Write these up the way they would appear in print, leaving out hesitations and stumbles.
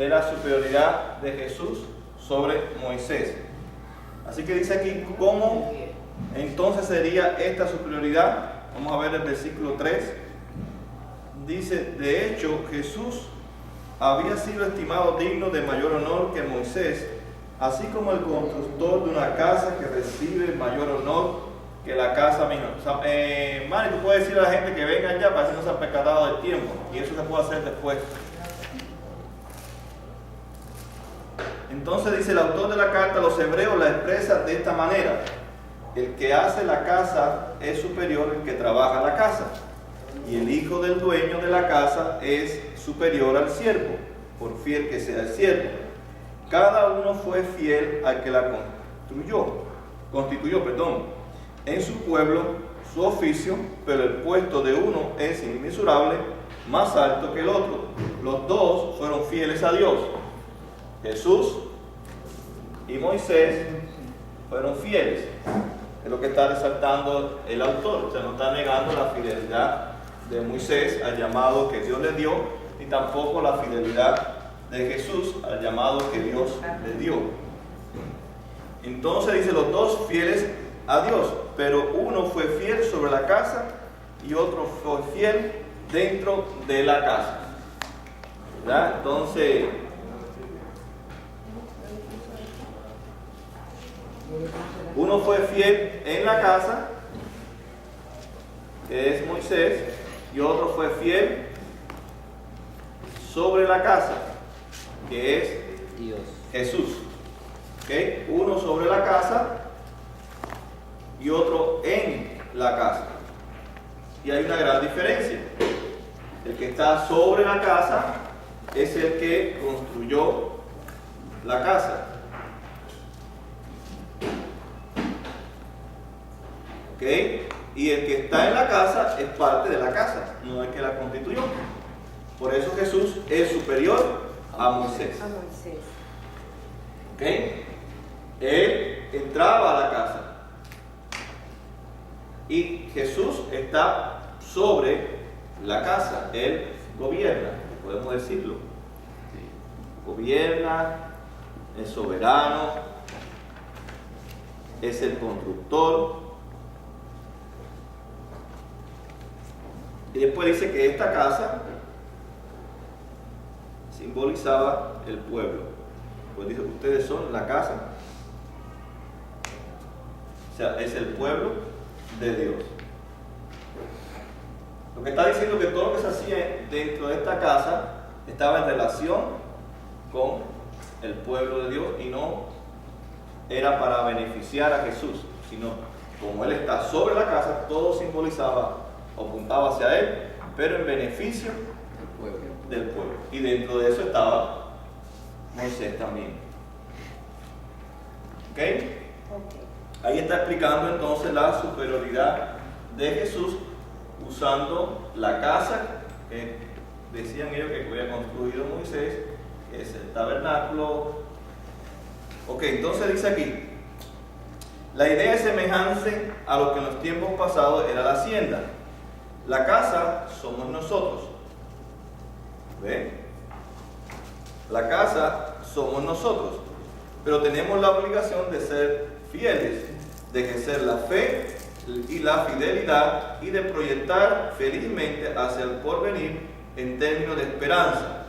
de la superioridad de Jesús sobre Moisés. Así que dice aquí, ¿cómo entonces sería esta superioridad? Vamos a ver el versículo 3. Dice, de hecho, Jesús había sido estimado digno de mayor honor que Moisés, así como el constructor de una casa que recibe mayor honor que la casa misma. O sea, Mari, tú puedes decir a la gente que vengan ya para que no se han percatado del tiempo, y eso se puede hacer después. Entonces dice el autor de la carta a los hebreos, la expresa de esta manera: el que hace la casa es superior al que trabaja la casa, y el hijo del dueño de la casa es superior al siervo, por fiel que sea el siervo. Cada uno fue fiel al que la constituyó, en su pueblo, su oficio, pero el puesto de uno es inmensurable, más alto que el otro. Los dos fueron fieles a Dios. Jesús y Moisés fueron fieles. Es lo que está resaltando el autor. O sea, no está negando la fidelidad de Moisés al llamado que Dios le dio, ni tampoco la fidelidad de Jesús al llamado que Dios le dio. Entonces dice, los dos fieles a Dios, pero uno fue fiel sobre la casa y otro fue fiel dentro de la casa. ¿Verdad? Entonces, uno fue fiel en la casa, que es Moisés, y otro fue fiel sobre la casa, que es Dios. Jesús. ¿Okay? Uno sobre la casa y otro en la casa. Y hay una gran diferencia. El que está sobre la casa es el que construyó la casa. ¿Okay? Y el que está en la casa es parte de la casa, no es que la constituyó. Por eso Jesús es superior a Moisés. ¿Okay? Él entraba a la casa y Jesús está sobre la casa. Él gobierna, podemos decirlo. Gobierna, es soberano, es el constructor. Y después dice que esta casa simbolizaba el pueblo. Pues dice, ustedes son la casa. O sea, es el pueblo de Dios. Lo que está diciendo es que todo lo que se hacía dentro de esta casa estaba en relación con el pueblo de Dios y no era para beneficiar a Jesús, sino como Él está sobre la casa, todo simbolizaba o apuntaba hacia Él, pero en beneficio del pueblo. Y dentro de eso estaba Moisés también. ¿Ok? Ahí está explicando entonces la superioridad de Jesús usando la casa que decían ellos que había construido Moisés, que es el tabernáculo. Ok, entonces dice aquí, la idea es semejante a lo que en los tiempos pasados era la hacienda. La casa somos nosotros. ¿Ven? La casa somos nosotros, pero tenemos la obligación de ser fieles, de ejercer la fe y la fidelidad y de proyectar felizmente hacia el porvenir en términos de esperanza.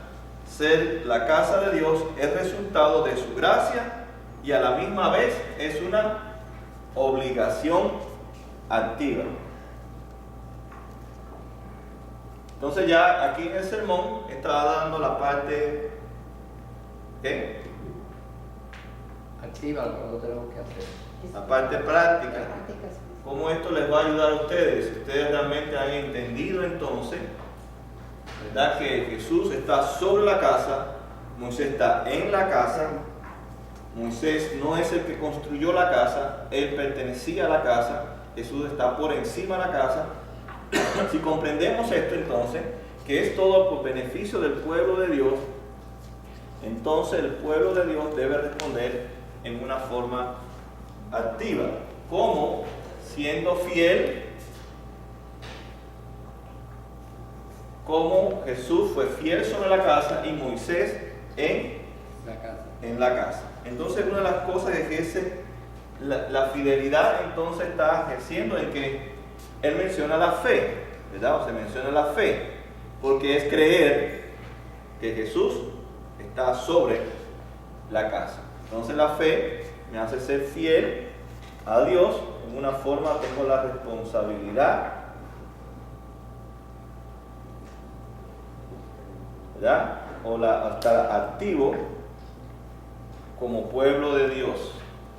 Ser la casa de Dios es resultado de su gracia y a la misma vez es una obligación activa. Entonces ya aquí en el sermón está dando la parte ¿qué? Activa lo que tenemos que hacer. La parte práctica. ¿Cómo esto les va a ayudar a ustedes? Si ustedes realmente han entendido entonces, ¿verdad? Que Jesús está sobre la casa, Moisés está en la casa. Moisés no es el que construyó la casa, él pertenecía a la casa, Jesús está por encima de la casa. Si comprendemos esto entonces, que es todo por beneficio del pueblo de Dios, entonces el pueblo de Dios debe responder en una forma activa. ¿Cómo? Siendo fiel, como Jesús fue fiel sobre la casa y Moisés en la casa. Entonces, una de las cosas que ejerce la fidelidad, entonces está ejerciendo en que él menciona la fe, ¿verdad? O se menciona la fe, porque es creer que Jesús está sobre la casa. Entonces la fe me hace ser fiel a Dios. En una forma tengo la responsabilidad, ¿verdad? O estar activo como pueblo de Dios,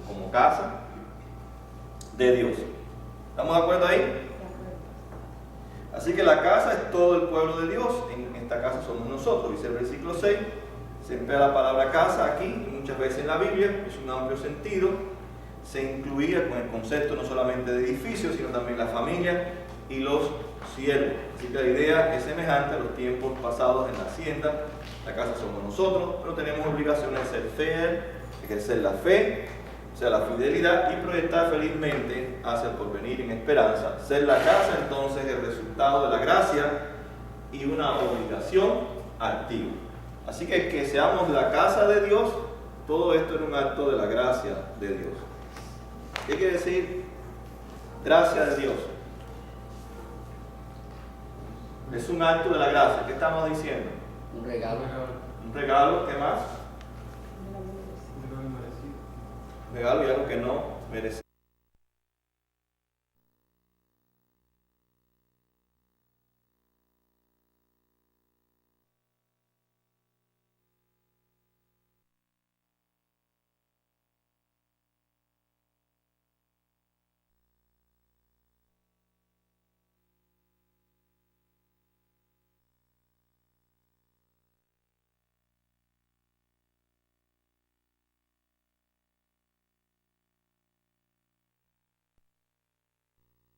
como casa de Dios. ¿Estamos de acuerdo ahí? Así que la casa es todo el pueblo de Dios. En esta casa somos nosotros. Dice el versículo 6. Se emplea la palabra casa aquí, muchas veces en la Biblia, es un amplio sentido. Se incluía con el concepto no solamente de edificios, sino también la familia y los siervos. Así que la idea es semejante a los tiempos pasados en la hacienda. La casa somos nosotros, pero tenemos obligación de ser fiel, ejercer la fe, o sea, la fidelidad, y proyectar felizmente hacia el porvenir en esperanza. Ser la casa, entonces, el resultado de la gracia y una obligación activa. Así que seamos la casa de Dios, todo esto es un acto de la gracia de Dios. ¿Qué quiere decir gracia de Dios? Es un acto de la gracia. ¿Qué estamos diciendo? Un regalo. Un regalo, ¿qué más? Un regalo y algo que no merece.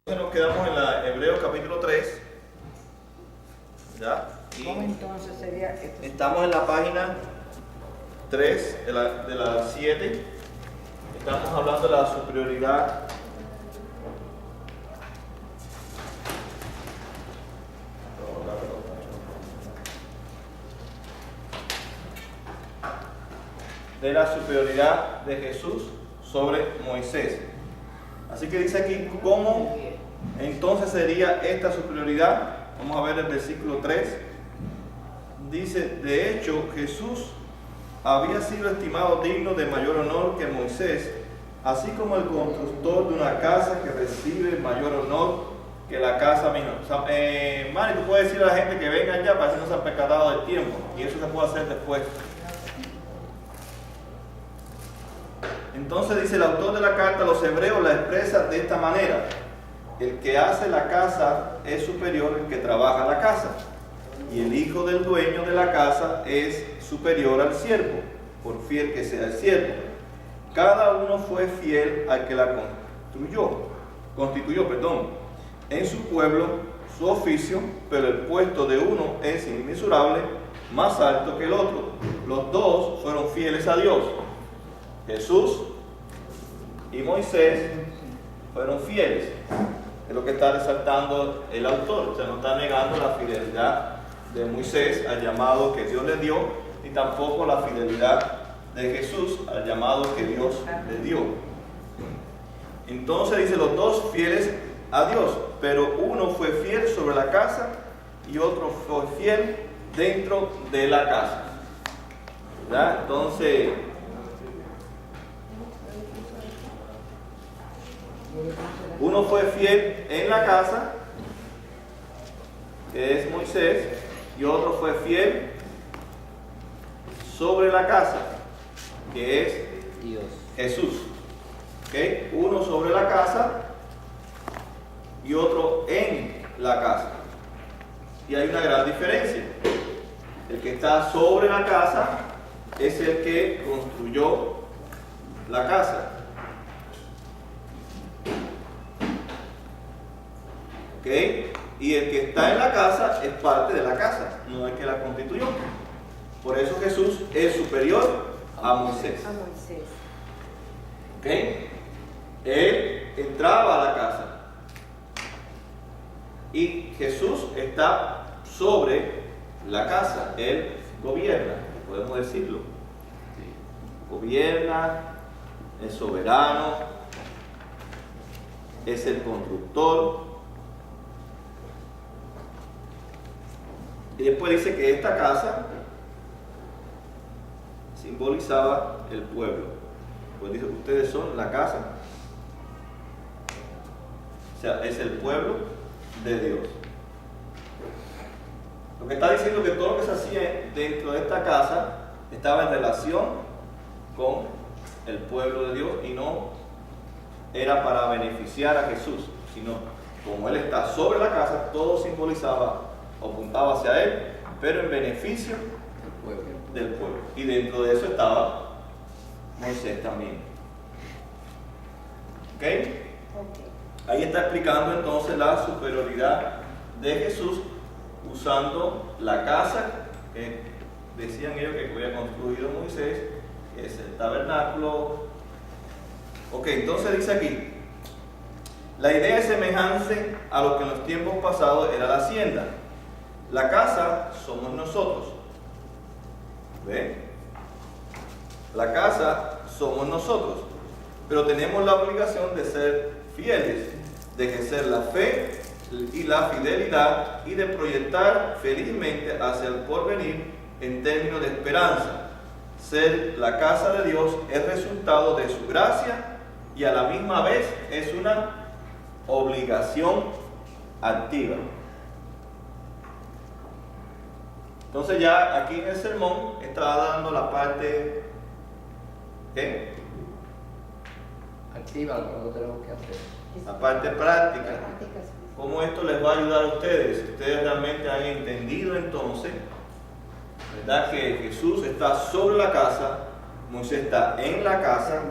Nos quedamos en Hebreos capítulo 3. ¿Ya? ¿Cómo entonces sería esto? Estamos en la página 3 de la 7. Estamos hablando de la superioridad de Jesús sobre Moisés. Así que dice aquí, ¿cómo entonces sería esta superioridad? Vamos a ver el versículo 3. Dice, de hecho, Jesús había sido estimado digno de mayor honor que Moisés, así como el constructor de una casa que recibe mayor honor que la casa misma. O sea, Mari, tú puedes decir a la gente que vengan ya para que no se han percatado del tiempo, y eso se puede hacer después. Entonces dice el autor de la carta a los hebreos, la expresa de esta manera: el que hace la casa es superior al que trabaja la casa, y el hijo del dueño de la casa es superior al siervo, por fiel que sea el siervo. Cada uno fue fiel al que la constituyó, en su pueblo, su oficio, pero el puesto de uno es inmensurable, más alto que el otro. Los dos fueron fieles a Dios. Jesús y Moisés fueron fieles. Es lo que está resaltando el autor. O sea, no está negando la fidelidad de Moisés al llamado que Dios le dio, ni tampoco la fidelidad de Jesús al llamado que Dios le dio. Entonces dice, los dos fieles a Dios, pero uno fue fiel sobre la casa y otro fue fiel dentro de la casa. ¿Verdad? Entonces, uno fue fiel en la casa, que es Moisés, y otro fue fiel sobre la casa, que es Dios. Jesús. ¿Okay? Uno sobre la casa y otro en la casa. Y hay una gran diferencia. El que está sobre la casa es el que construyó la casa. ¿Okay? Y el que está en la casa es parte de la casa, no el que la constituyó. Por eso Jesús es superior a Moisés. ¿Okay? Él entraba a la casa y Jesús está sobre la casa, él gobierna. podemos decirlo. Gobierna, es soberano, es el constructor. Y después dice que esta casa simbolizaba el pueblo. Pues dice, ustedes son la casa. O sea, es el pueblo de Dios. Lo que está diciendo es que todo lo que se hacía dentro de esta casa estaba en relación con el pueblo de Dios y no era para beneficiar a Jesús, sino como Él está sobre la casa, todo simbolizaba o apuntaba hacia Él, pero en beneficio del pueblo. Y dentro de eso estaba Moisés también. ¿Ok? Ahí está explicando entonces la superioridad de Jesús usando la casa que decían ellos que había construido Moisés, que es el tabernáculo. Ok, entonces dice aquí, la idea es semejante a lo que en los tiempos pasados era la hacienda. La casa somos nosotros. ¿Ve? La casa somos nosotros, pero tenemos la obligación de ser fieles, de ejercer la fe y la fidelidad y de proyectar felizmente hacia el porvenir en términos de esperanza. Ser la casa de Dios es resultado de su gracia y a la misma vez es una obligación activa. Entonces ya aquí en el sermón está dando la parte ¿qué? Activa lo que tenemos que hacer. La parte práctica. ¿Cómo esto les va a ayudar a ustedes? Si ustedes realmente han entendido entonces, ¿verdad? Que Jesús está sobre la casa, Moisés está en la casa.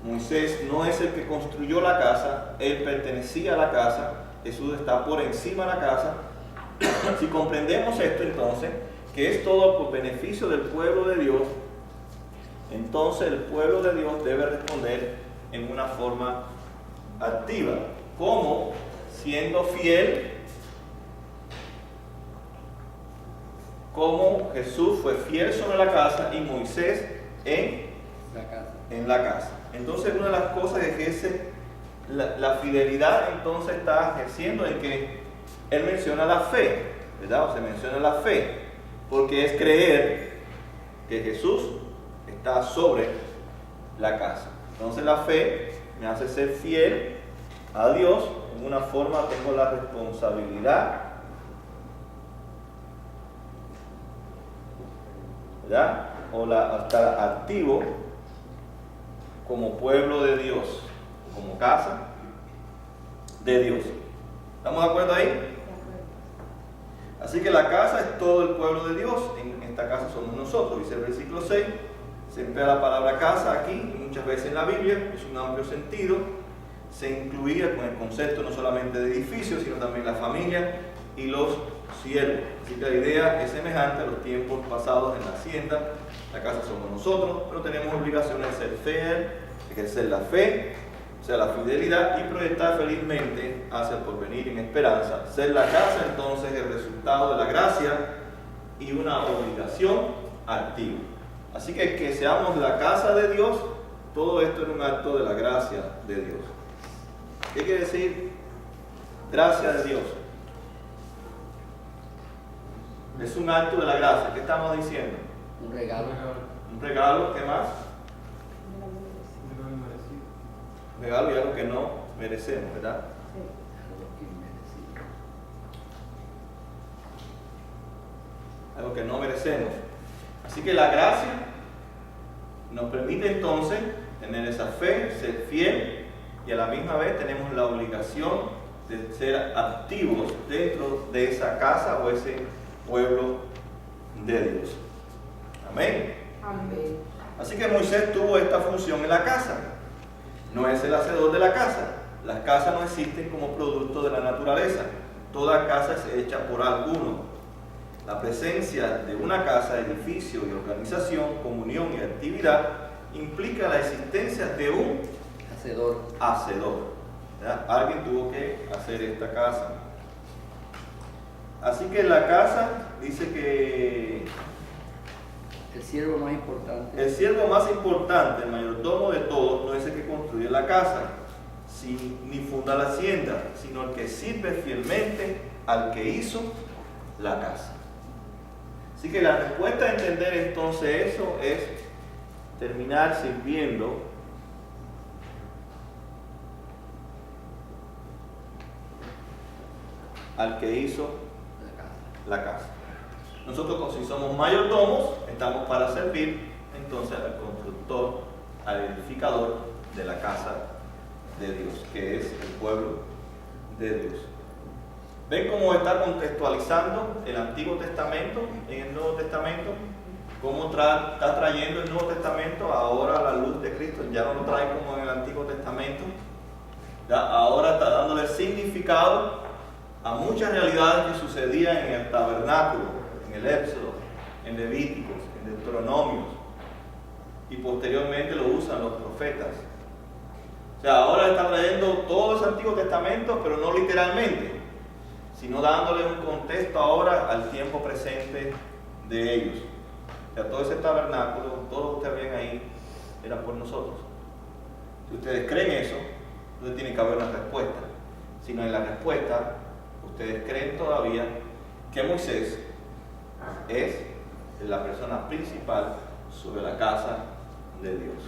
Moisés no es el que construyó la casa, él pertenecía a la casa, Jesús está por encima de la casa. Si comprendemos esto entonces, que es todo por beneficio del pueblo de Dios, entonces el pueblo de Dios debe responder en una forma activa. ¿Cómo? Siendo fiel, como Jesús fue fiel sobre la casa y Moisés en la casa. Entonces una de las cosas que ejerce la fidelidad entonces está ejerciendo en que él menciona la fe, ¿verdad? O se menciona la fe, porque es creer que Jesús está sobre la casa. Entonces la fe me hace ser fiel a Dios. En una forma tengo la responsabilidad, ¿verdad? O estar activo como pueblo de Dios, como casa de Dios. ¿Estamos de acuerdo ahí? Así que la casa es todo el pueblo de Dios. En esta casa somos nosotros. Dice el versículo 6. Se emplea la palabra casa aquí, muchas veces en la Biblia, es un amplio sentido. Se incluía con el concepto no solamente de edificios, sino también la familia y los siervos. Así que la idea es semejante a los tiempos pasados en la hacienda. La casa somos nosotros, pero tenemos obligación de ser fiel, ejercer la fe, o sea, la fidelidad, y proyectar felizmente hacia el porvenir en esperanza. Ser la casa entonces es el resultado de la gracia y una obligación activa. Así que seamos la casa de Dios, todo esto es un acto de la gracia de Dios. ¿Qué quiere decir gracia de Dios? Es un acto de la gracia. ¿Qué estamos diciendo? Un regalo. Un regalo, ¿qué más? Un regalo y algo que no merecemos, ¿verdad? Algo que no merecemos. Así que la gracia nos permite entonces tener esa fe, ser fiel, y a la misma vez tenemos la obligación de ser activos dentro de esa casa o ese pueblo de Dios. Amén. Amén. Así que Moisés tuvo esta función en la casa. No es el hacedor de la casa. Las casas no existen como producto de la naturaleza. Toda casa es hecha por alguno. La presencia de una casa, edificio y organización, comunión y actividad implica la existencia de un hacedor. ¿Verdad? Alguien tuvo que hacer esta casa. Así que la casa dice que El siervo más importante. El siervo más importante, el mayordomo de todos, no es el que construye la casa, ni funda la hacienda, sino el que sirve fielmente al que hizo la casa. Así que la respuesta a entender entonces eso es terminar sirviendo al que hizo la casa. Nosotros, si somos mayordomos, estamos para servir entonces al constructor, al edificador de la casa de Dios, que es el pueblo de Dios. ¿Ven cómo está contextualizando el Antiguo Testamento en el Nuevo Testamento? ¿Cómo está trayendo el Nuevo Testamento ahora a la luz de Cristo? Ya no lo trae como en el Antiguo Testamento. ¿Ya? Ahora está dándole significado a muchas realidades que sucedían en el tabernáculo, en el Éxodo, en Levíticos, en Deuteronomios, y posteriormente lo usan los profetas. O sea, ahora está trayendo todo ese Antiguo Testamento, pero no literalmente, sino dándole un contexto ahora al tiempo presente de ellos. O sea, todo ese tabernáculo, todo lo que ustedes ven ahí, era por nosotros. Si ustedes creen eso, entonces tiene que haber una respuesta. Si no hay la respuesta, ustedes creen todavía que Moisés es la persona principal sobre la casa de Dios.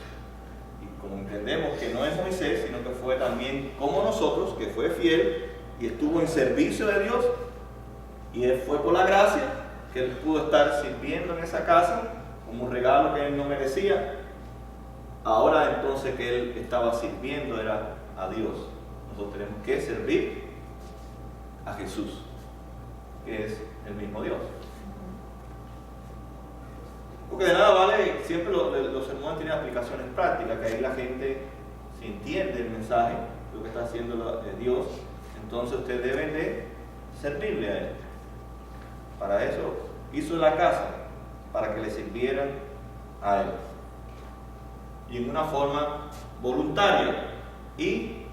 Y como entendemos que no es Moisés, sino que fue también como nosotros, que fue fiel y estuvo en servicio de Dios, y él fue por la gracia que él pudo estar sirviendo en esa casa como un regalo que él no merecía. Ahora entonces que él estaba sirviendo era a Dios. Nosotros tenemos que servir a Jesús, que es el mismo Dios. Porque de nada vale, siempre los sermones tienen aplicaciones prácticas, que ahí la gente, si entiende el mensaje, lo que está haciendo Dios, entonces ustedes deben de servirle a Él. Para eso hizo la casa, para que le sirvieran a Él. Y en una forma voluntaria. Y,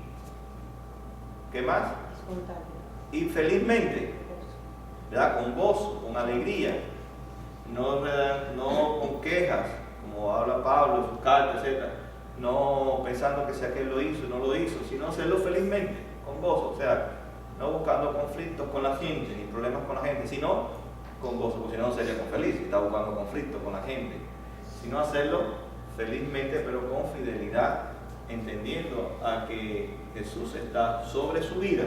¿qué más? Espontáneo. Y felizmente, ¿verdad? Con gozo, con alegría. No con quejas, como habla Pablo en sus cartas, etc. No pensando que si aquel lo hizo, no lo hizo, sino hacerlo felizmente, con gozo. O sea, no buscando conflictos con la gente, ni problemas con la gente, sino con gozo, porque si no, no sería con feliz, si está buscando conflictos con la gente. Sino hacerlo felizmente, pero con fidelidad, entendiendo a que Jesús está sobre su vida,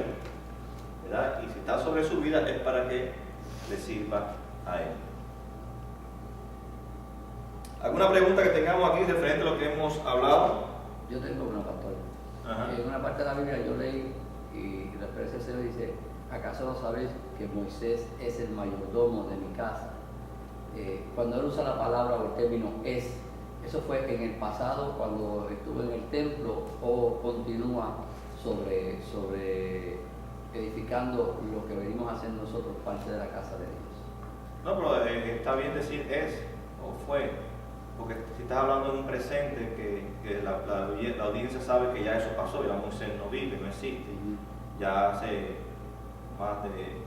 ¿verdad? Y si está sobre su vida es para que le sirva a Él. ¿Alguna pregunta que tengamos aquí referente a lo que hemos hablado? Yo tengo una, pastor. Ajá. En una parte de la Biblia yo leí y la expresión se dice: ¿acaso no sabéis que Moisés es el mayordomo de mi casa? Cuando él usa la palabra o el término es, ¿eso fue en el pasado cuando estuvo en el templo o continúa sobre edificando lo que venimos a hacer nosotros, parte de la casa de Dios? No, pero está bien decir es o fue, porque si estás hablando de un presente que la audiencia sabe que ya eso pasó, ya Moisés no vive, no existe, ya hace más de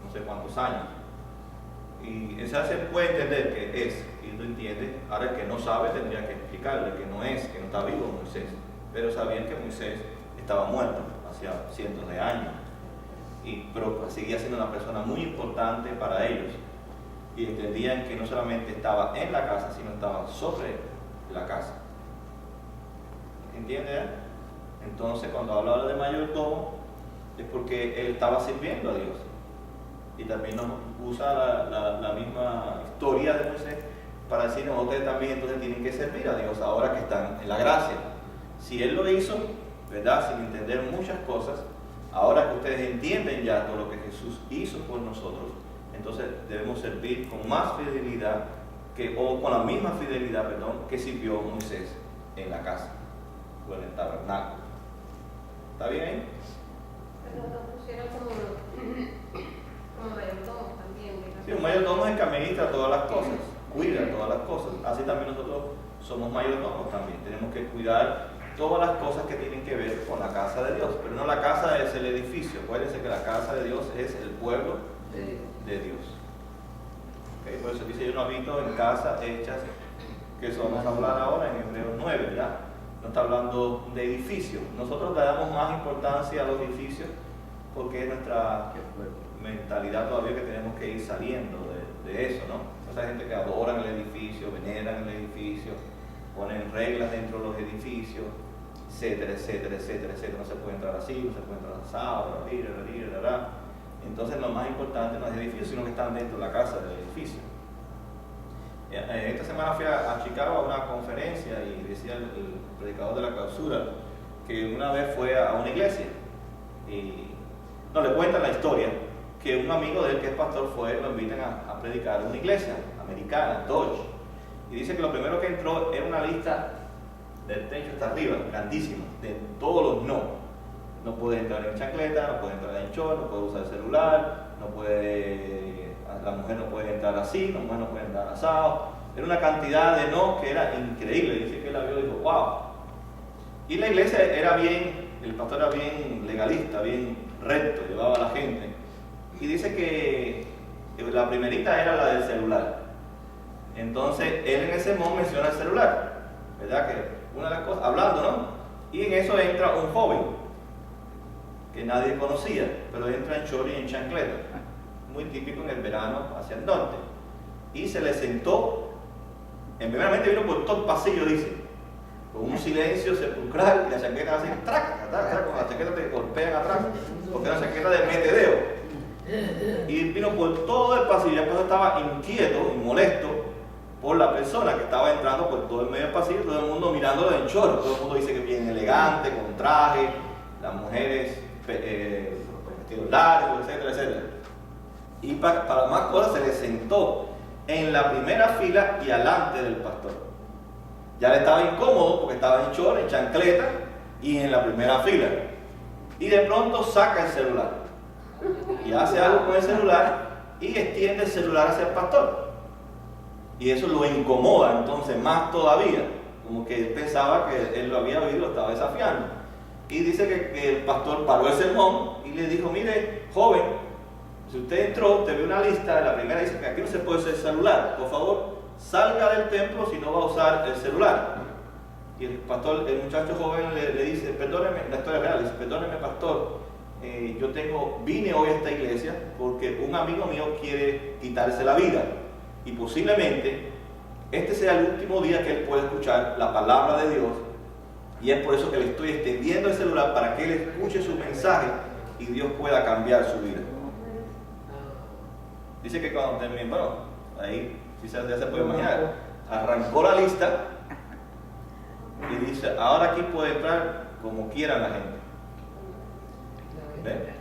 no sé cuántos años. Y ese se puede entender que es, y lo entiende. Ahora el que no sabe tendría que explicarle que no es, que no está vivo Moisés. Pero sabían que Moisés estaba muerto hacía cientos de años. Pero seguía siendo una persona muy importante para ellos. Y entendían que no solamente estaba en la casa, sino estaba sobre la casa. ¿Entiende? Entonces cuando habla de mayordomo es porque él estaba sirviendo a Dios. Y también nos usa la misma historia de Moisés para decirnos: ustedes también entonces tienen que servir a Dios ahora que están en la gracia. Si Él lo hizo, ¿verdad? Sin entender muchas cosas, ahora que ustedes entienden ya todo lo que Jesús hizo por nosotros, entonces debemos servir con más fidelidad, o con la misma fidelidad, que sirvió Moisés en la casa o en el tabernáculo. ¿Está bien ahí? Pero lo pusieron como mayordomo también. Sí, un mayordomo es el que administra todas las cosas, cuida todas las cosas. Así también nosotros somos mayordomos también. Tenemos que cuidar todas las cosas que tienen que ver con la casa de Dios. Pero no la casa es el edificio. Acuérdense que la casa de Dios es el pueblo de Dios. ¿Ok? ¿Okay? Por eso dice, yo no habito en casas hechas, que eso vamos a hablar ahora en Hebreos 9, ¿verdad? No está hablando de edificios. Nosotros le damos más importancia a los edificios porque es nuestra mentalidad todavía que tenemos que ir saliendo de eso, ¿no? Esa gente que adoran el edificio, veneran el edificio, ponen reglas dentro de los edificios, etcétera, etcétera, etcétera, etcétera. No se puede entrar así, no se puede entrar asado, entonces lo más importante no es el edificio, sino que están dentro de la casa del edificio. Esta semana fui a Chicago a una conferencia y decía el predicador de la clausura que una vez fue a una iglesia y no le cuentan la historia que un amigo de él que es pastor lo invitan a predicar en una iglesia americana, Dodge, y dice que lo primero que entró era una lista del techo hasta arriba, grandísima, de todos los no. No puede entrar en chancleta, no puede entrar en short, no puede usar el celular, la mujer no puede entrar así, la mujer no puede entrar asado. Era una cantidad de no que era increíble. Dice que él la vio y dijo, wow. Y la iglesia el pastor era bien legalista, bien recto, llevaba a la gente. Y dice que la primerita era la del celular. Entonces él en ese momento menciona el celular, ¿verdad? Que una de las cosas, hablando, ¿no? Y en eso entra un joven que nadie conocía, pero entra en short y en chancleta, muy típico en el verano hacia el norte, y se le sentó, primeramente vino por todo el pasillo, dice, con un silencio sepulcral, y la chancleta hace traca, con la chancleta te golpean atrás, porque es una chancleta de metedeo, y vino por todo el pasillo. Ya pues estaba inquieto y molesto por la persona que estaba entrando por todo el medio del pasillo, todo el mundo mirándolo en short, todo el mundo dice que bien elegante, con traje, las mujeres vestidos largos, etcétera, etcétera. Y para más cosas se le sentó en la primera fila y alante del pastor. Ya le estaba incómodo porque estaba en short, en chancleta y en la primera fila. Y de pronto saca el celular y hace algo con el celular y extiende el celular hacia el pastor. Y eso lo incomoda entonces más todavía, como que él pensaba que él lo había oído, lo estaba desafiando. Y dice que el pastor paró el sermón y le dijo, mire, joven, si usted entró, te ve una lista, la primera dice que aquí no se puede usar el celular, por favor, salga del templo si no va a usar el celular. Y el muchacho joven le dice, perdóneme, la historia real, dice, perdóneme pastor, vine hoy a esta iglesia porque un amigo mío quiere quitarse la vida y posiblemente este sea el último día que él puede escuchar la palabra de Dios. Y es por eso que le estoy extendiendo el celular para que él escuche su mensaje y Dios pueda cambiar su vida. Dice que cuando terminó, bueno, ahí ya se puede imaginar, arrancó la lista y dice, ahora aquí puede entrar como quiera la gente. ¿Ven?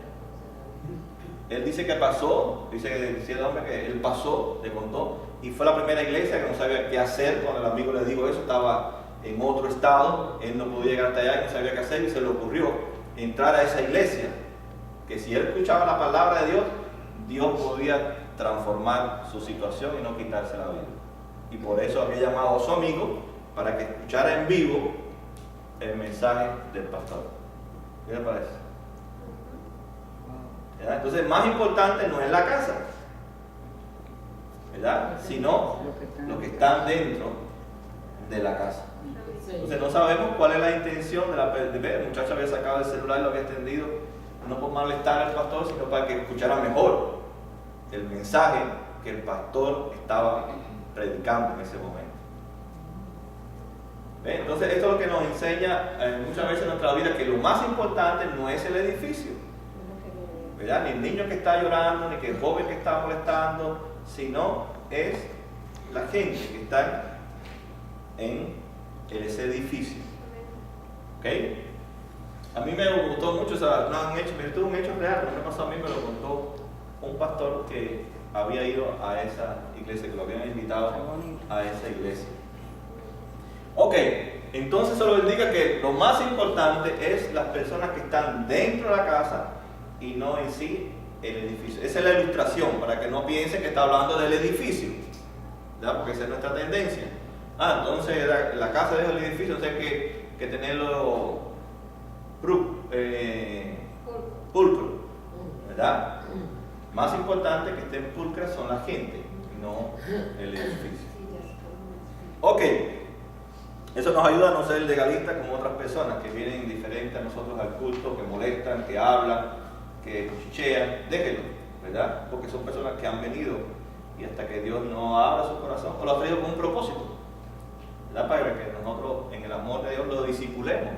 Él dice que pasó, decía el hombre que él pasó, le contó, y fue la primera iglesia que no sabía qué hacer cuando el amigo le dijo eso, estaba en otro estado, él no podía llegar hasta allá y no sabía qué hacer, y se le ocurrió entrar a esa iglesia, que si él escuchaba la palabra de Dios, Dios podía transformar su situación y no quitarse la vida. Y por eso había llamado a su amigo para que escuchara en vivo el mensaje del pastor. ¿Qué le parece? ¿Verdad? Entonces, más importante no es la casa, ¿verdad? Sino los que están dentro de la casa. Entonces no sabemos cuál es la intención el muchacho había sacado el celular y lo había extendido, no por molestar al pastor, sino para que escuchara mejor el mensaje que el pastor estaba predicando en ese momento. ¿Ven? Entonces esto es lo que nos enseña muchas veces en nuestra vida, que lo más importante no es el edificio, ¿verdad? Ni el niño que está llorando, ni que el joven que está molestando, sino es la gente que está en ese edificio. ¿Ok? A mí me gustó mucho, tuve un hecho real, lo que pasó a mí me lo contó un pastor que había ido a esa iglesia, que lo habían invitado a esa iglesia. Ok, entonces solo indica que lo más importante es las personas que están dentro de la casa y no en sí el edificio. Esa es la ilustración, para que no piensen que está hablando del edificio, ¿verdad? Porque esa es nuestra tendencia. Entonces la casa es el edificio, o sea que tenerlo pulcro, ¿verdad? Más importante que estén pulcras son la gente. sino el edificio. Ok, eso nos ayuda a no ser legalistas como otras personas que vienen diferentes a nosotros al culto, que molestan, que hablan, que cuchichean. Déjenlo, ¿verdad? Porque son personas que han venido y hasta que Dios no abra su corazón, o lo ha traído con un propósito, ¿verdad? Para que nosotros en el amor de Dios lo discipulemos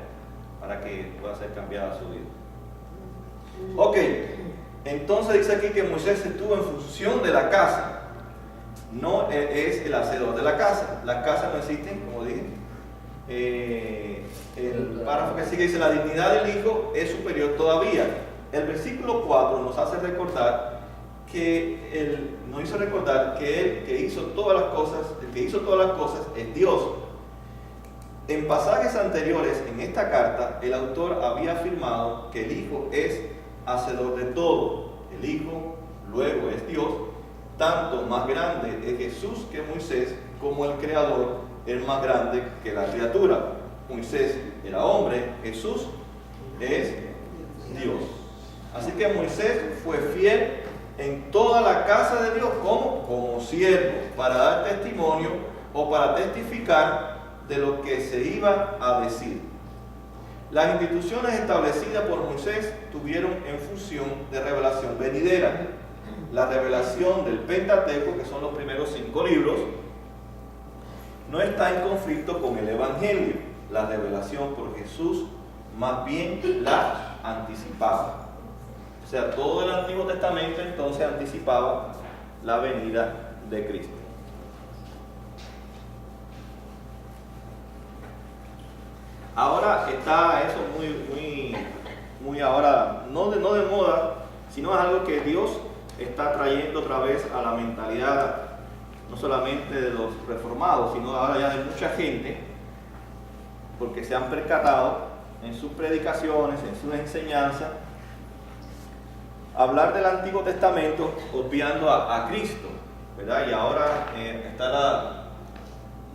para que pueda ser cambiada su vida. Ok, entonces dice aquí que Moisés estuvo en función de la casa. No es el hacedor de la casa. Las casas no existen, como dije. El párrafo que sigue dice: la dignidad del hijo es superior todavía. El versículo 4 nos hace recordar que nos hizo recordar que el que hizo todas las cosas es Dios. En pasajes anteriores en esta carta, el autor había afirmado que el hijo es hacedor de todo. El hijo luego es Dios. Tanto más grande es Jesús que Moisés, como el creador es más grande que la criatura. Moisés era hombre, Jesús es Dios. Así que Moisés fue fiel en toda la casa de Dios como siervo, para dar testimonio o para testificar de lo que se iba a decir. Las instituciones establecidas por Moisés tuvieron en función de revelación venidera. La revelación del Pentateuco, que son los primeros 5 libros, no está en conflicto con el Evangelio. La revelación por Jesús más bien la anticipaba. O sea, todo el Antiguo Testamento entonces anticipaba la venida de Cristo. Ahora está eso muy ahora, no de moda, sino es algo que Dios está trayendo otra vez a la mentalidad, no solamente de los reformados, sino ahora ya de mucha gente, porque se han percatado en sus predicaciones, en sus enseñanzas, hablar del Antiguo Testamento obviando a Cristo, ¿verdad? Y ahora está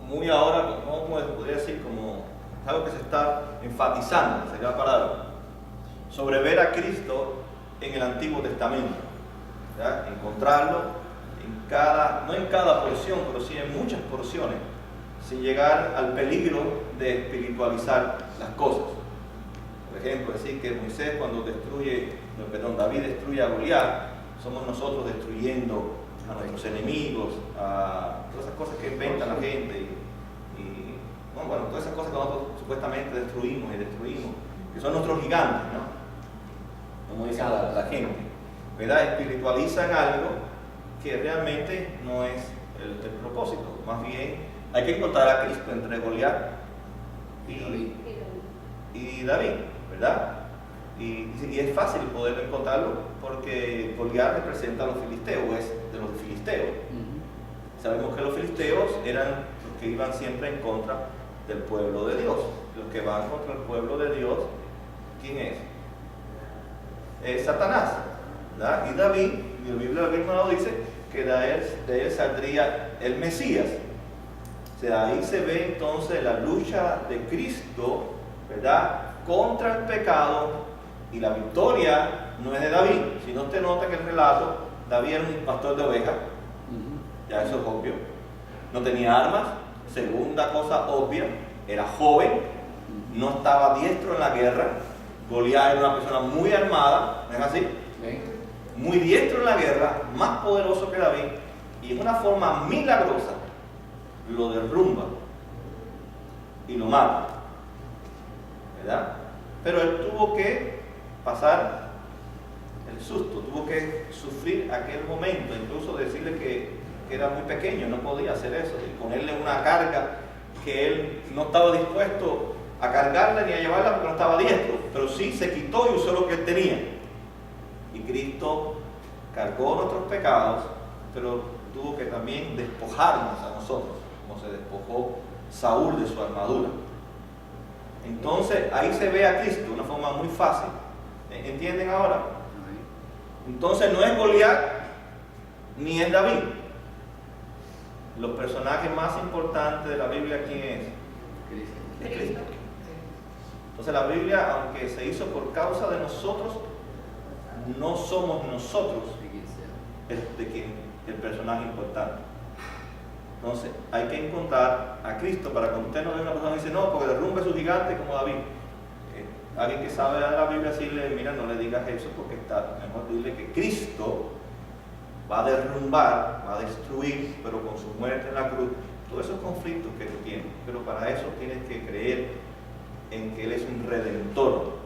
muy ahora, ¿cómo podría decir? Como algo que se está enfatizando, sería la palabra, sobre ver a Cristo en el Antiguo Testamento, ¿verdad? Encontrarlo no en cada porción, pero sí en muchas porciones, sin llegar al peligro de espiritualizar las cosas. Por ejemplo, decir que Moisés David destruye a Goliat, somos nosotros destruyendo a nuestros enemigos, a todas esas cosas que inventa la gente todas esas cosas que nosotros supuestamente destruimos, que son nuestros gigantes, ¿no? Como dice la gente, ¿verdad? Espiritualizan algo que realmente no es el propósito. Más bien hay que encontrar a Cristo entre Goliat y David, ¿verdad? Y es fácil poder encontrarlo porque Goliat representa a los filisteos, es de los filisteos. Sabemos que los filisteos eran los que iban siempre en contra del pueblo de Dios. Los que van contra el pueblo de Dios, ¿quién es? Es Satanás, ¿verdad? Y David, la Biblia mismo dice que de él saldría el Mesías. O sea, ahí se ve entonces la lucha de Cristo, ¿verdad?, contra el pecado, y la victoria no es de David. Si no te nota que el relato, David era un pastor de ovejas, ya eso es obvio, no tenía armas. Segunda cosa obvia, era joven, no estaba diestro en la guerra. Goliat era una persona muy armada, ¿no es así? Muy diestro en la guerra, más poderoso que David, y en una forma milagrosa lo derrumba y lo mata, ¿verdad? Pero él tuvo que pasar el susto, tuvo que sufrir aquel momento, incluso decirle que era muy pequeño, no podía hacer eso, y ponerle una carga que él no estaba dispuesto a cargarla ni a llevarla porque no estaba diestro, pero sí se quitó y usó lo que él tenía. Y Cristo cargó nuestros pecados, pero tuvo que también despojarnos a nosotros, como se despojó Saúl de su armadura. Entonces ahí se ve a Cristo de una forma muy fácil. ¿Entienden ahora? Entonces no es Goliat ni es David. Los personajes más importantes de la Biblia, ¿quién es? Es Cristo. Entonces la Biblia, aunque se hizo por causa de nosotros, no somos nosotros el personaje importante. Entonces hay que encontrar a Cristo para cuando usted no ve una persona y dice, no, porque derrumbe su gigante como David. Alguien que sabe de la Biblia decirle, mira, no le digas eso porque está mejor dile que Cristo va a derrumbar, va a destruir, pero con su muerte en la cruz, todos esos conflictos que tú tienes. Pero para eso tienes que creer en que Él es un redentor.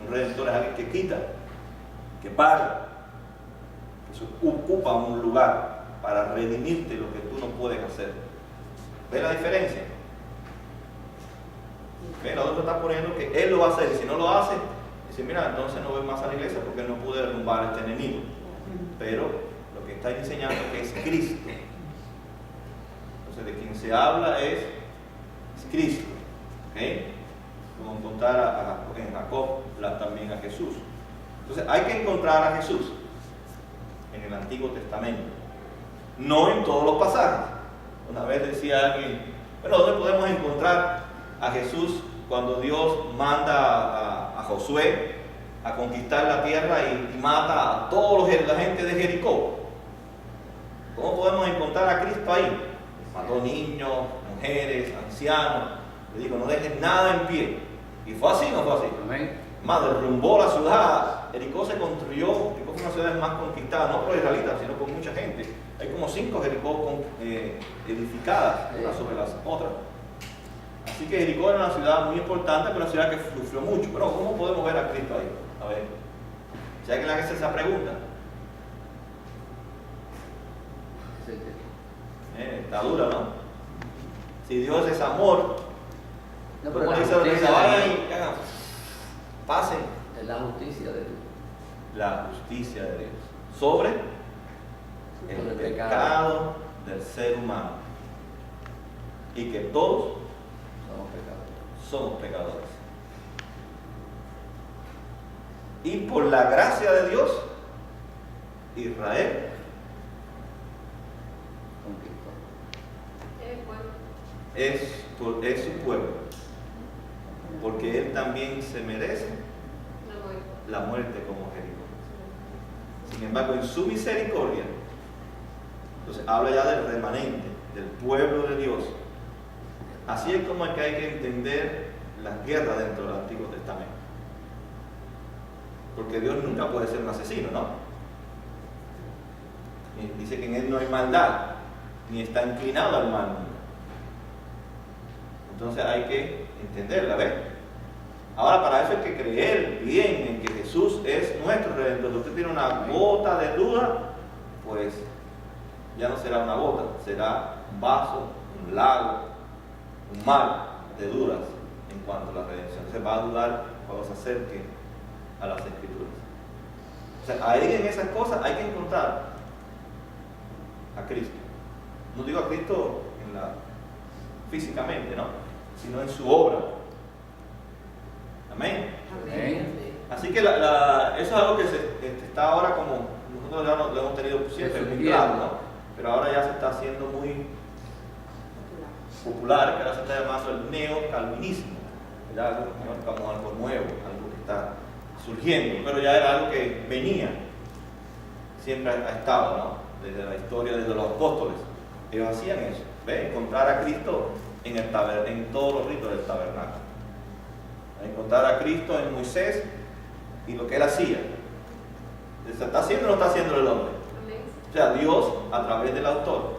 Un redentor es alguien que quita, que paga, que se ocupa un lugar para redimirte lo que tú no puedes hacer. ¿Ves la diferencia? ¿Ves? Nosotros estamos poniendo que Él lo va a hacer, y si no lo hace, dice, mira, entonces no ves más a la iglesia porque Él no pudo derrumbar a este enemigo. Pero lo que está enseñando es que es Cristo. Entonces de quien se habla es Cristo. ¿Okay? Como encontrar en Jacob también a Jesús. Entonces hay que encontrar a Jesús en el Antiguo Testamento, no en todos los pasajes. Una vez decía alguien, bueno, ¿dónde podemos encontrar a Jesús cuando Dios manda a Josué a conquistar la tierra y mata a toda la gente de Jericó? ¿Cómo podemos encontrar a Cristo ahí? Mató niños, mujeres, ancianos. Le digo, no dejes nada en pie. Y fue así, no fue así. Amén. Más derrumbó la ciudad. Jericó se construyó, Jericó fue una ciudad más conquistada, no por los israelitas, sino por mucha gente. Hay como 5 Jericó edificadas, unas sobre las otras. Así que Jericó era una ciudad muy importante, pero una ciudad que sufrió mucho. Pero ¿cómo podemos ver a Cristo ahí? A ver, si hay que hacer esa pregunta. Sí, sí. Está dura, ¿no? Si Dios es amor, No, ¿cómo pero dice la donde justicia se de vayan Dios y hagan? Pasen. es la justicia de Dios. La justicia de Dios sobre el pecado del ser humano, y que todos somos pecadores, y por la gracia de Dios Israel Conquistó. es su pueblo, porque Él también se merece la muerte como Jericó. Sin embargo, en su misericordia, entonces habla ya del remanente, del pueblo de Dios. Así es como es que hay que entender las guerras dentro del Antiguo Testamento. Porque Dios nunca puede ser un asesino, ¿no? Y dice que en Él no hay maldad, ni está inclinado al mal. Entonces hay que entenderla, ¿ves? Ahora, para eso hay que creer bien en que Jesús es nuestro Redentor. Si usted tiene una gota de duda, pues ya no será una gota, será un vaso, un lago, un mar de dudas en cuanto a la redención. Se va a dudar cuando se acerque a las Escrituras. O sea, ahí en esas cosas hay que encontrar a Cristo. No digo a Cristo físicamente, ¿no? Sino en su obra. Amén. Amén. Así que eso es algo que está ahora como nosotros ya lo hemos tenido siempre muy claro, ¿no? Pero ahora ya se está haciendo muy popular, que ahora se está llamando el neocalvinismo, ¿verdad? Como algo nuevo, algo que está surgiendo, pero ya era algo que venía, siempre ha estado, ¿no? Desde la historia, desde los apóstoles, ellos hacían eso, ¿ves? Encontrar a Cristo en todos los ritos del tabernáculo. Encontrar a Cristo en Moisés y lo que él hacía. ¿Se está haciendo o no está haciendo el hombre? O sea, Dios a través del autor.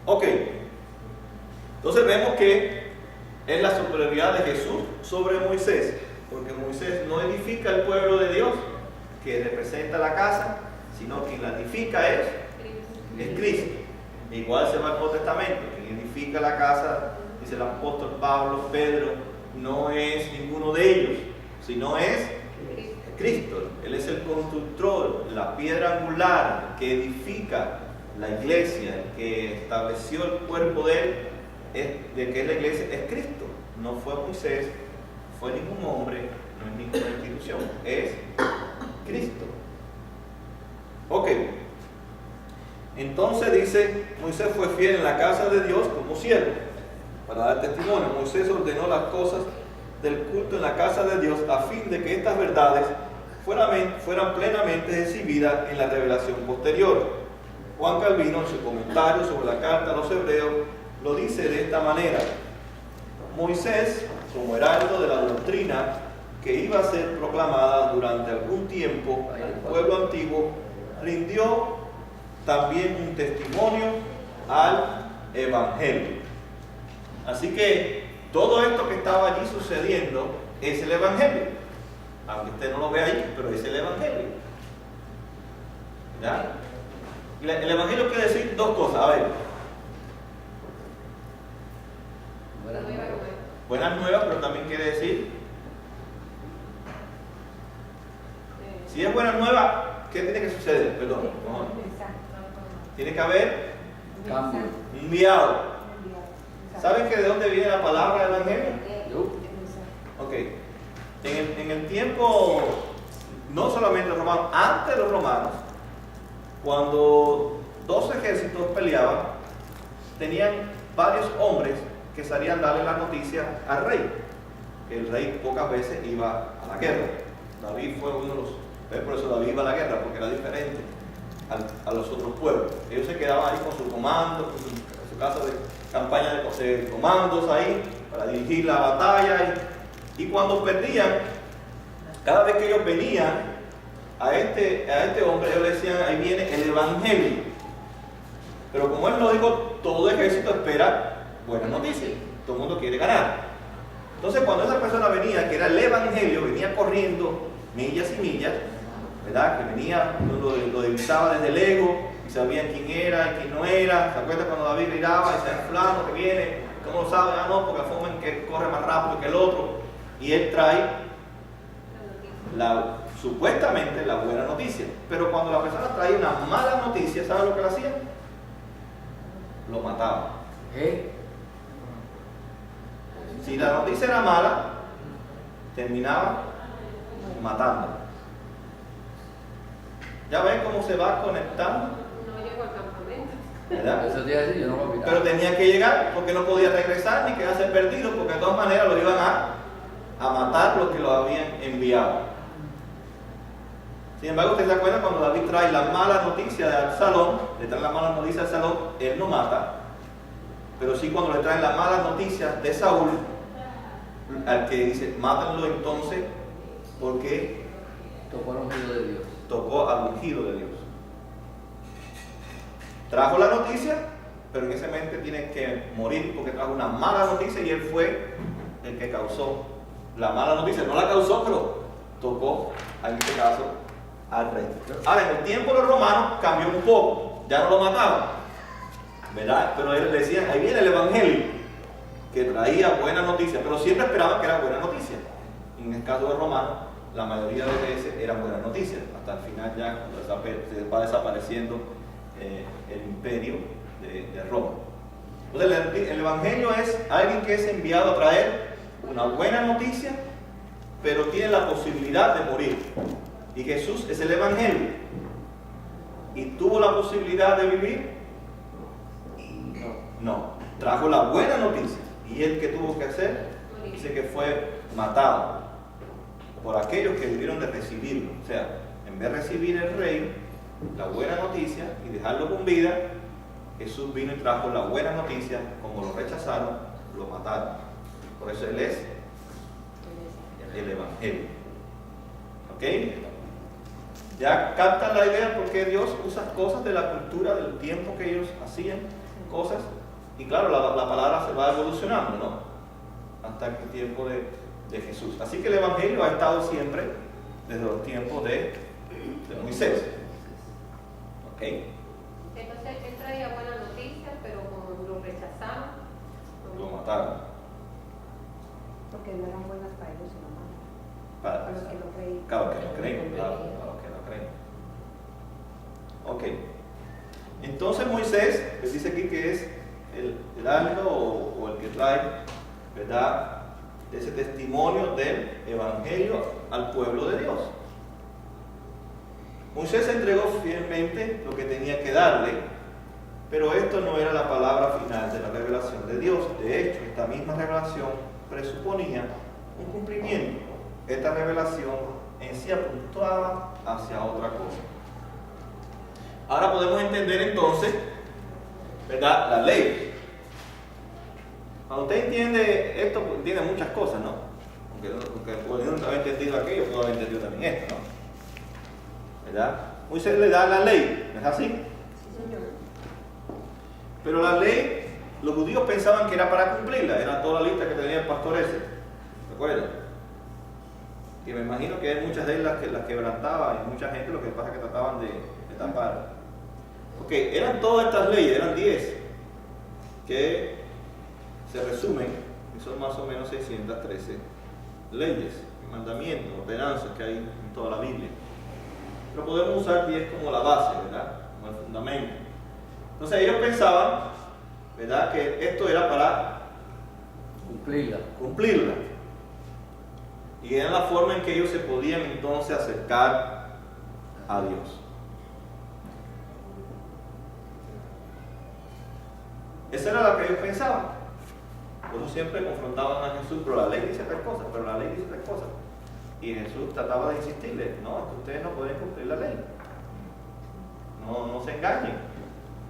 Ok. Entonces vemos que es la superioridad de Jesús sobre Moisés, porque Moisés no edifica el pueblo de Dios, que representa la casa, sino quien la edifica es Cristo. Igual se va al Nuevo Testamento, quien edifica la casa, dice el apóstol Pablo, Pedro, no es ninguno de ellos, sino es Cristo. Él es el constructor, la piedra angular que edifica la iglesia, el que estableció el cuerpo de él, de que es la iglesia, es Cristo. No fue Moisés, fue ningún hombre, no es ninguna institución, es Cristo. Ok. Entonces dice, Moisés fue fiel en la casa de Dios como siervo. Para dar testimonio, Moisés ordenó las cosas del culto en la casa de Dios a fin de que estas verdades fueran plenamente exhibidas en la revelación posterior. Juan Calvino, en su comentario sobre la carta a los hebreos, lo dice de esta manera: Moisés, como heraldo de la doctrina que iba a ser proclamada durante algún tiempo al pueblo antiguo, rindió también un testimonio al Evangelio. Así que todo esto que estaba allí sucediendo es el Evangelio, aunque usted no lo vea ahí, pero es el Evangelio. ¿Ya? El Evangelio quiere decir dos cosas. A ver, buenas nuevas, pero también quiere decir, si es buenas nuevas, ¿qué tiene que suceder? Perdón, no. Tiene que haber Cambio. enviado. ¿Saben que de dónde viene la palabra Evangelio? Ok. En el tiempo, no solamente los romanos, antes de los romanos, cuando dos ejércitos peleaban, tenían varios hombres que salían a darle la noticia al rey. El rey pocas veces iba a la guerra. David fue uno de los, por eso David iba a la guerra, porque era diferente a los otros pueblos. Ellos se quedaban ahí con su comando, con su casa de campaña de comandos ahí, para dirigir la batalla. Y cuando perdían, cada vez que ellos venían a este hombre, ellos le decían: ahí viene el Evangelio. Pero como él lo dijo, todo ejército espera buenas noticias. Todo el mundo quiere ganar. Entonces, cuando esa persona venía, que era el Evangelio, venía corriendo millas y millas, ¿verdad? Que venía, lo divisaba desde el ego y sabían quién era y quién no era. ¿Se acuerdan cuando David gritaba y decía: fulano que viene? ¿Cómo lo sabe? Ah, no, porque la forma en que corre más rápido que el otro. Y él trae supuestamente la buena noticia. Pero cuando la persona traía una mala noticia, ¿sabe lo que le hacían? Lo mataban. Si la noticia era mala, terminaba matando. ¿Ya ven cómo se va conectando? No llegó al campamento. ¿Verdad? Eso te iba a decir, yo no voy a olvidar. Pero tenía que llegar, porque no podía regresar ni quedarse perdido, porque de todas maneras lo iban a matar los que lo habían enviado. Sin embargo, usted se acuerda cuando David trae la mala noticia de Absalón, le trae la mala noticia a Absalón, él no mata, pero sí cuando le traen la mala noticia de Saúl, al que dice: mátanlo entonces, porque Tocó al ungido de Dios. tocó al ungido de Dios. Trajo la noticia, pero en ese momento tiene que morir porque trajo una mala noticia y él fue el que causó la mala noticia. No la causó, pero tocó, en este caso, al rey. Ahora, en el tiempo de los romanos cambió un poco, ya no lo mataban, ¿verdad? Pero ellos decían: ahí viene el Evangelio, que traía buena noticia, pero siempre esperaban que era buena noticia. En el caso de los romanos, la mayoría de veces eran buenas noticias, hasta el final ya cuando se va desapareciendo el imperio de Roma. Entonces el Evangelio es alguien que es enviado a traer una buena noticia, pero tiene la posibilidad de morir. Y Jesús es el Evangelio. ¿Y tuvo la posibilidad de vivir? No. Trajo la buena noticia. ¿Y él qué tuvo que hacer? Dice que fue matado por aquellos que debieron de recibirlo. O sea, en vez de recibir el rey la buena noticia y dejarlo con vida, Jesús vino y trajo la buena noticia. Como lo rechazaron, lo mataron. Por eso él es el Evangelio. ¿Ok? Ya captan la idea porque Dios usa cosas de la cultura del tiempo que ellos hacían, cosas, y claro, la palabra se va evolucionando, ¿no? Hasta el tiempo de Jesús. Así que el Evangelio ha estado siempre desde los tiempos de Moisés. ¿Ok? Entonces él traía buenas noticias, pero como lo rechazaron, Lo mataron. Porque no eran buenas para ellos, sino malas. Para Para los que no creían. Claro que no creen, claro, para los que no creen. Ok. Entonces Moisés, que dice aquí que es el alto o el que trae, ¿verdad?, ese testimonio del Evangelio al pueblo de Dios. Moisés entregó fielmente lo que tenía que darle, pero esto no era la palabra final de la revelación de Dios. De hecho, esta misma revelación presuponía un cumplimiento. Esta revelación en sí apuntaba hacia otra cosa. Ahora podemos entender entonces, ¿verdad?, la ley. Cuando usted entiende esto, pues, entiende muchas cosas, ¿no? Aunque pudiendo haber entendido aquello, pudo haber entendido también esto, ¿no? ¿Verdad? Moisés le da la ley, ¿no es así? Sí, señor. Pero la ley, los judíos pensaban que era para cumplirla, era toda la lista que tenía el pastor ese, ¿recuerdan? Que me imagino que hay muchas de ellas las quebrantaba y mucha gente lo que pasa es que trataban de tapar. Ok, eran todas estas leyes, eran 10, que se resumen, y son más o menos 613 leyes, mandamientos, ordenanzas que hay en toda la Biblia. Pero podemos usar 10 como la base, ¿verdad? Como el fundamento. Entonces ellos pensaban, ¿verdad?, que esto era para cumplirla. Y era la forma en que ellos se podían entonces acercar a Dios. Esa era la que ellos pensaban. Por eso siempre confrontaban a Jesús, pero la ley dice tal cosa, pero la ley dice tal cosa. Y Jesús trataba de insistirle, no, es que ustedes no pueden cumplir la ley. No se engañen.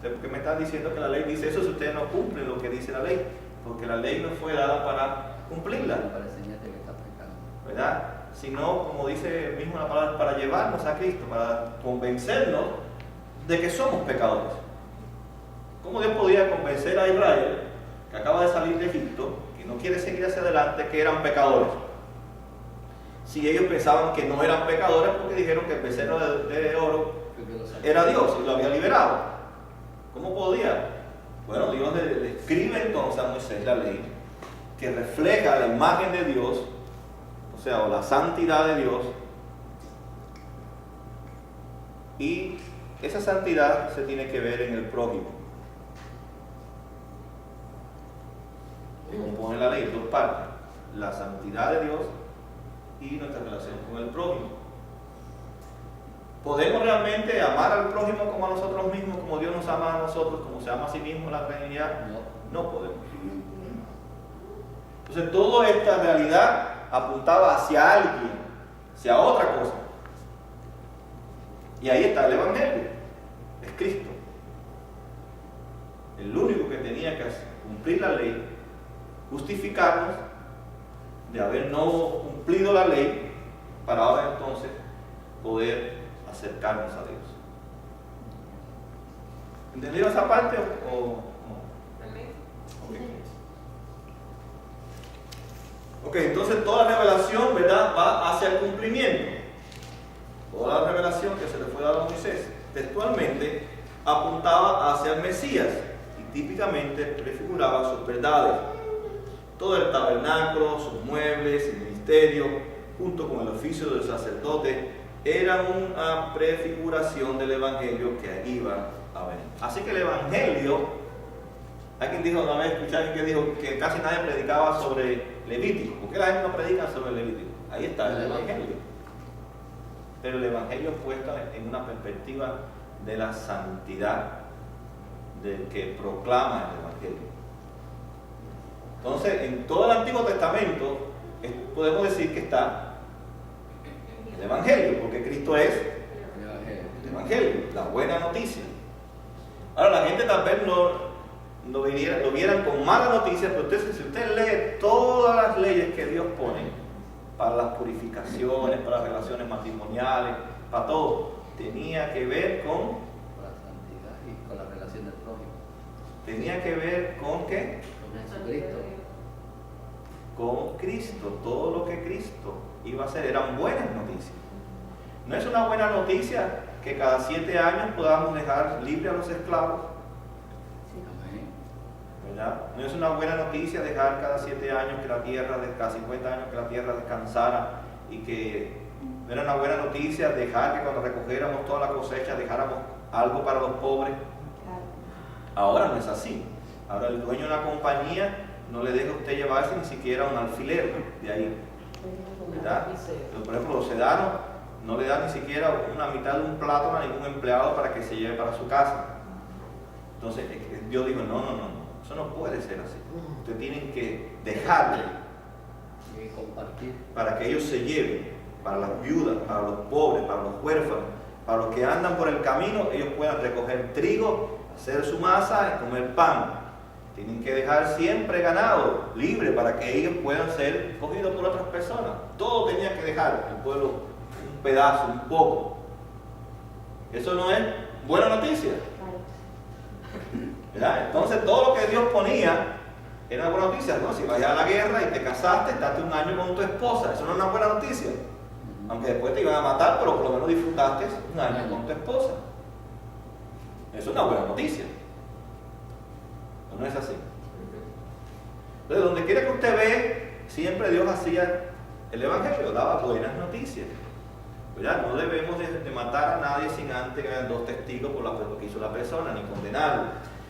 ¿Por qué me están diciendo que la ley dice eso si ustedes no cumplen lo que dice la ley? Porque la ley no fue dada para cumplirla, Para enseñarte que estás pecando. ¿verdad? Sino, como dice mismo la palabra, para llevarnos a Cristo, para convencernos de que somos pecadores. ¿Cómo Dios podía convencer a Israel, que acaba de salir de Egipto, que no quiere seguir hacia adelante, que eran pecadores? Si ellos pensaban que no eran pecadores porque dijeron que el becerro de oro era Dios y lo había liberado. ¿Cómo podía? Bueno, Dios le escribe entonces a Moisés la ley que refleja la imagen de Dios, o sea, o la santidad de Dios, y esa santidad se tiene que ver en el prójimo. Que compone la ley, dos partes: la santidad de Dios y nuestra relación con el prójimo. ¿Podemos realmente amar al prójimo como a nosotros mismos, como Dios nos ama a nosotros, como se ama a sí mismo la Trinidad? No podemos. Entonces toda esta realidad apuntaba hacia alguien, hacia otra cosa. Y ahí está el Evangelio, es Cristo. El único que tenía que cumplir la ley, justificarnos de haber no cumplido la ley, para ahora entonces poder acercarnos a Dios. ¿Entendieron esa parte o no? Ok, entonces toda revelación, ¿verdad?, va hacia el cumplimiento. Toda la revelación que se le fue dada a Moisés textualmente apuntaba hacia el Mesías y típicamente prefiguraba sus verdades. Todo el tabernáculo, sus muebles, el ministerio, junto con el oficio del sacerdote, era una prefiguración del Evangelio que iba a venir. Así que el Evangelio, alguien dijo una vez, escuché a alguien que dijo que casi nadie predicaba sobre Levítico. ¿Por qué la gente no predica sobre Levítico? Ahí está el Evangelio. Pero el Evangelio puesto en una perspectiva de la santidad del que proclama el Evangelio. Entonces, en todo el Antiguo Testamento podemos decir que está el Evangelio, porque Cristo es el Evangelio, la buena noticia. Ahora, la gente tal vez lo vieran con mala noticia, pero si usted lee todas las leyes que Dios pone para las purificaciones, para las relaciones matrimoniales, para todo, tenía que ver con la santidad y con la relación del prójimo. Tenía que ver con ¿qué? Con Jesucristo. Con Cristo. Todo lo que Cristo iba a hacer eran buenas noticias. No es una buena noticia que cada 7 años podamos dejar libre a los esclavos, ¿verdad? No es una buena noticia dejar cada 7 años que la tierra, cada 50 años que la tierra descansara, y que no era una buena noticia dejar que cuando recogiéramos toda la cosecha dejáramos algo para los pobres. Ahora no es así. Ahora el dueño de una compañía no le deja a usted llevarse ni siquiera un alfiler de ahí, ¿verdad? Por ejemplo, los sedanos no le dan ni siquiera una mitad de un plátano a ningún empleado para que se lleve para su casa. Entonces Dios dijo, no, eso no puede ser así. Ustedes tienen que dejarle Y compartir. para que ellos se lleven, para las viudas, para los pobres, para los huérfanos. para los que andan por el camino, ellos puedan recoger trigo, hacer su masa y comer pan. Tienen que dejar siempre ganado libre para que ellos puedan ser cogidos por otras personas. Todo tenía que dejar el pueblo un pedazo, un poco. Eso no es buena noticia, ¿verdad? Entonces todo lo que Dios ponía era una buena noticia, ¿no? Si vas a la guerra y te casaste, estás un año con tu esposa, eso no es una buena noticia. Aunque después te iban a matar, pero por lo menos disfrutaste un año con tu esposa. Eso es una buena noticia. ¿O no es así? Entonces, donde quiera que usted ve, siempre Dios hacía el Evangelio, daba buenas noticias. ¿Verdad? No debemos de matar a nadie sin antes que hayan 2 testigos por lo que hizo la persona, ni condenarlo.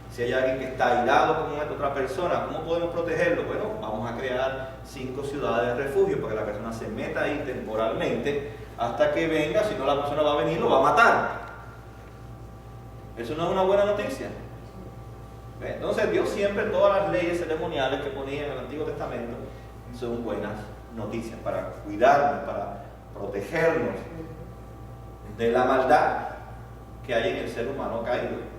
Si hay alguien que está airado con otra persona, ¿cómo podemos protegerlo? Bueno, vamos a crear 5 ciudades de refugio para que la persona se meta ahí temporalmente hasta que venga. Si no, la persona va a venir y lo va a matar. Eso no es una buena noticia. Entonces Dios siempre, todas las leyes ceremoniales que ponía en el Antiguo Testamento son buenas noticias para cuidarnos, para protegernos de la maldad que hay en el ser humano caído.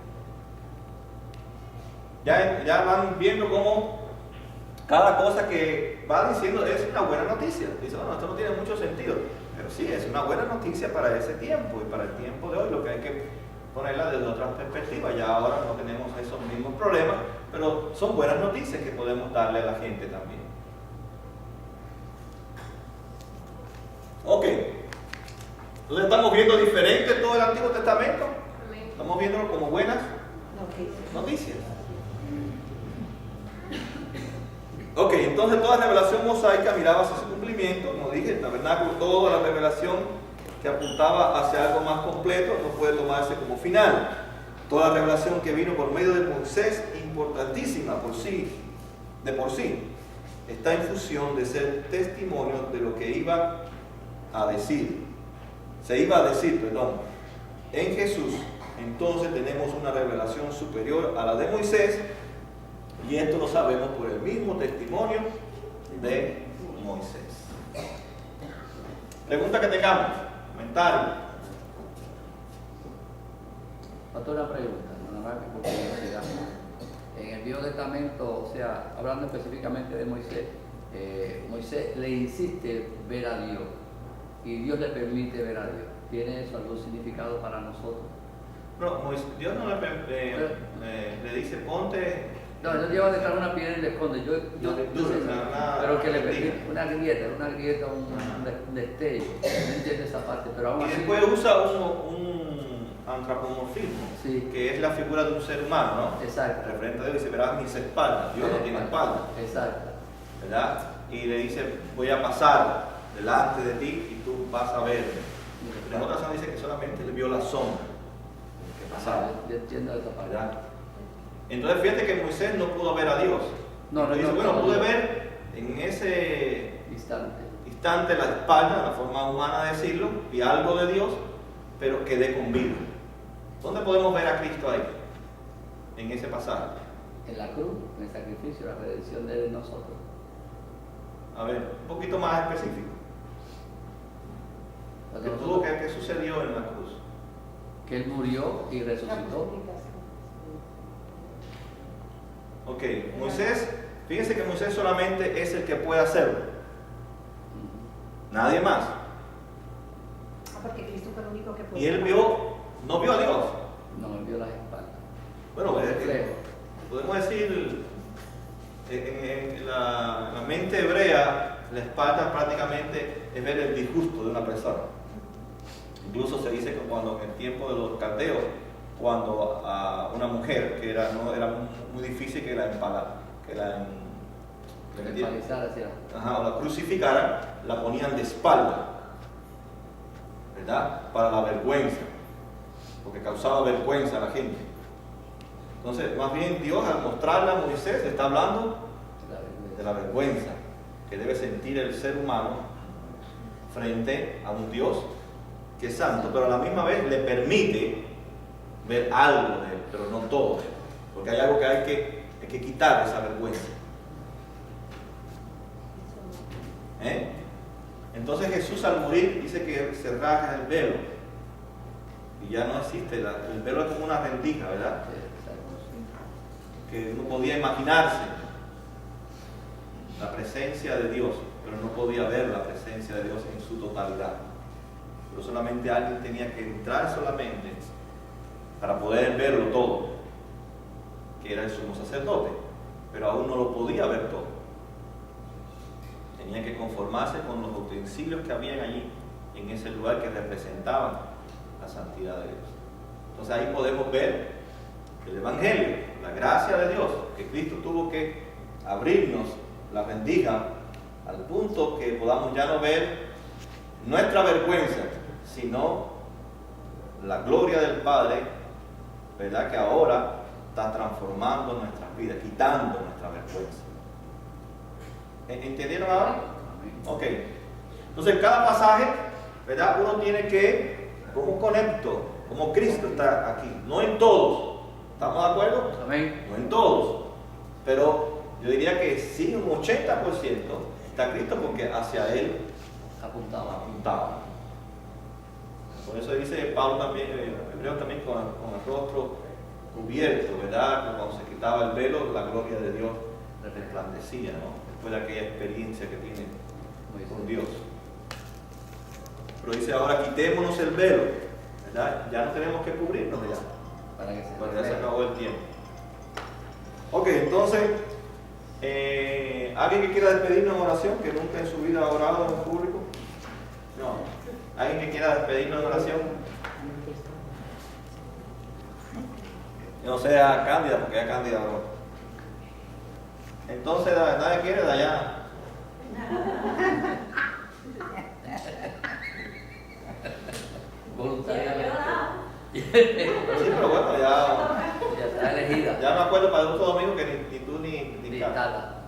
Ya van viendo cómo cada cosa que va diciendo es una buena noticia. Dice, bueno, esto no tiene mucho sentido, pero sí, es una buena noticia para ese tiempo y para el tiempo de hoy. Lo que hay que ponerla desde otra perspectiva. Ya ahora no tenemos esos mismos problemas, pero son buenas noticias que podemos darle a la gente también. Ok, entonces estamos viendo diferente todo el Antiguo Testamento. Estamos viéndolo como buenas noticias. Ok, entonces toda revelación mosaica miraba hacia su cumplimiento. Como dije, el tabernáculo, toda la revelación que apuntaba hacia algo más completo no puede tomarse como final. Toda la revelación que vino por medio de Moisés, importantísima de por sí, está en función de ser testimonio de lo que iba a decir. Se iba a decir, perdón, en Jesús. Entonces tenemos una revelación superior a la de Moisés, y esto lo sabemos por el mismo testimonio de Moisés. Pregunta que tengamos, comentario. Otra pregunta, nada más que por curiosidad. En el Viejo Testamento, o sea, hablando específicamente de Moisés, Moisés le insiste ver a Dios y Dios le permite ver a Dios. ¿Tiene eso algún significado para nosotros? No, Dios no le dice, ponte... No, él lleva detrás una piedra y le esconde. Pero que le permite una grieta, un destello. No entiendo esa parte, pero aún y así... después usa un antropomorfismo, sí, que es la figura de un ser humano, ¿no? Exacto. Referente a Dios, dice, verás mis espaldas. Dios no tiene espaldas. Exacto. ¿Verdad? Y le dice, voy a pasar delante de ti y tú vas a verme. En otra zona dice que solamente él vio la sombra que pasaba. Yo entiendo esa parte. ¿Verdad? Entonces fíjate que Moisés no pudo ver a Dios. Dice, bueno, pude ver en ese instante la espalda, la forma humana de decirlo, y algo de Dios, pero quedé con vida. ¿Dónde podemos ver a Cristo ahí? En ese pasaje. En la cruz, en el sacrificio, la redención de nosotros. A ver, un poquito más específico. ¿Qué sucedió en la cruz? Que Él murió y resucitó. Ok, Moisés, fíjense que Moisés solamente es el que puede hacerlo. Nadie más. Porque Cristo fue el único que puede. Y él no vio a Dios. No, Él vio las espaldas. Bueno, podemos decir, en la mente hebrea, la espalda prácticamente es ver el disgusto de una persona. Incluso se dice que cuando en el tiempo de los caldeos, cuando a una mujer que era muy difícil que la empalara, o la crucificaran, la ponían de espalda, ¿verdad? Para la vergüenza, porque causaba vergüenza a la gente. Entonces, más bien Dios, al mostrarle a Moisés, está hablando de la vergüenza que debe sentir el ser humano frente a un Dios que es santo, pero a la misma vez le permite ver algo de él, pero no todo de él, porque hay algo que hay que quitar, esa vergüenza. Entonces Jesús al morir dice que se rasga el velo, Y ya no existe, el velo es como una rendija, ¿verdad? Que uno podía imaginarse la presencia de Dios, pero no podía ver la presencia de Dios en su totalidad. Pero solamente alguien tenía que entrar solamente para poder verlo todo, que era el sumo sacerdote, pero aún no lo podía ver todo. Tenía que conformarse con los utensilios que habían allí, en ese lugar que representaban la santidad de Dios. Entonces ahí podemos ver el Evangelio, la gracia de Dios, que Cristo tuvo que abrirnos la rendija al punto que podamos ya no ver nuestra vergüenza, sino la gloria del Padre, ¿verdad? Que ahora está transformando nuestras vidas, quitando nuestra vergüenza. ¿Entendieron ahora? Ok. Entonces cada pasaje, ¿verdad? Uno tiene que, como conecto, como Cristo está aquí, no en todos. ¿Estamos de acuerdo? Amén. No en todos. Pero yo diría que sí, un 80% está Cristo porque hacia Él apuntaba. Por eso dice Pablo también, Hebreo también, con el rostro cubierto, ¿verdad? Cuando se quitaba el velo, la gloria de Dios resplandecía, ¿no? Después de aquella experiencia que tiene con Dios. Pero dice ahora quitémonos el velo, ¿verdad? Ya no tenemos que cubrirnos ya. Bueno, ya se acabó el tiempo. Ok, entonces, ¿alguien que quiera despedirnos en oración, que nunca en su vida ha orado en público? No. ¿Alguien que quiera despedirnos en oración? No sea Cándida, porque ya Cándida oró. Entonces, nadie quiere, Dayana. Voluntariamente. Sí, pero bueno, Ya está elegida. ya me acuerdo para el otro domingo que ni tú ni Carla. Dictada.